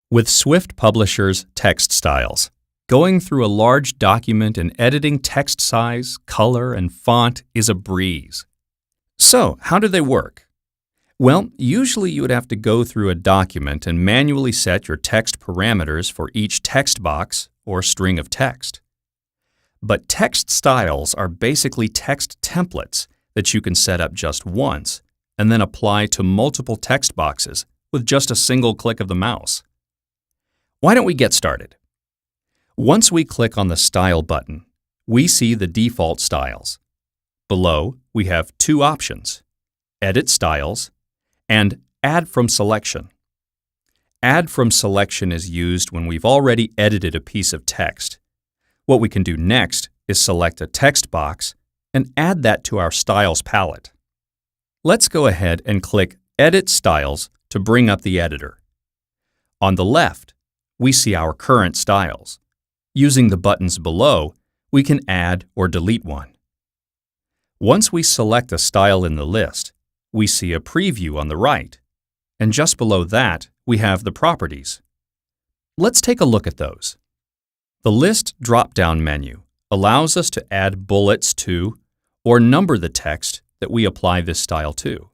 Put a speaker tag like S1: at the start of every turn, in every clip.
S1: With Swift Publisher's text styles, going through a large document and editing text size, color, and font is a breeze. So, how do they work? Well, usually you would have to go through a document and manually set your text parameters for each text box or string of text. But text styles are basically text templates that you can set up just once and then apply to multiple text boxes with just a single click of the mouse. Why don't we get started? Once we click on the Style button, we see the default styles. Below, we have two options: Edit Styles and Add from Selection. Add from Selection is used when we've already edited a piece of text. What we can do next is select a text box and add that to our Styles palette. Let's go ahead and click Edit Styles to bring up the editor. On the left, we see our current styles. Using the buttons below, we can add or delete one. Once we select a style in the list, we see a preview on the right, and just below that, we have the properties. Let's take a look at those. The List drop-down menu allows us to add bullets to or number the text that we apply this style to.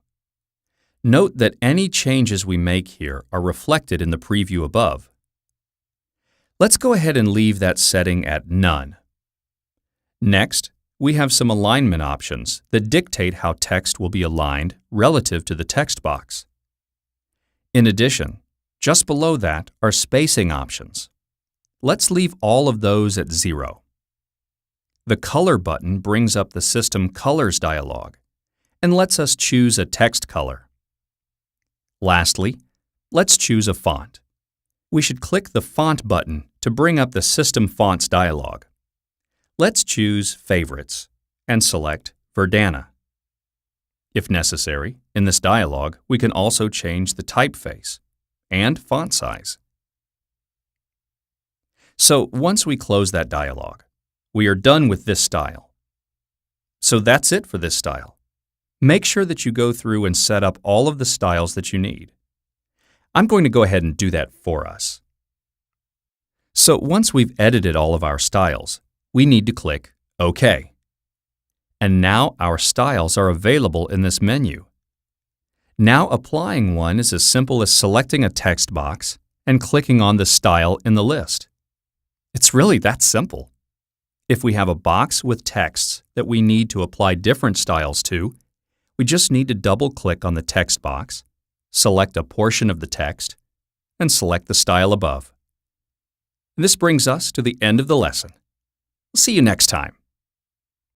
S1: Note that any changes we make here are reflected in the preview above. Let's go ahead and leave that setting at None. Next, we have some alignment options that dictate how text will be aligned relative to the text box. In addition, just below that are spacing options. Let's leave all of those at 0. The Color button brings up the System Colors dialog and lets us choose a text color. Lastly, let's choose a font. We should click the Font button to bring up the System Fonts dialog. Let's choose Favorites and select Verdana. If necessary, in this dialog, we can also change the typeface and font size. So once we close that dialog, we are done with this style. So that's it for this style. Make sure that you go through and set up all of the styles that you need. I'm going to go ahead and do that for us. So once we've edited all of our styles, we need to click OK. And now our styles are available in this menu. Now applying one is as simple as selecting a text box and clicking on the style in the list. It's really that simple. If we have a box with texts that we need to apply different styles to, we just need to double-click on the text box, select a portion of the text, and select the style above. This brings us to the end of the lesson. See you next time.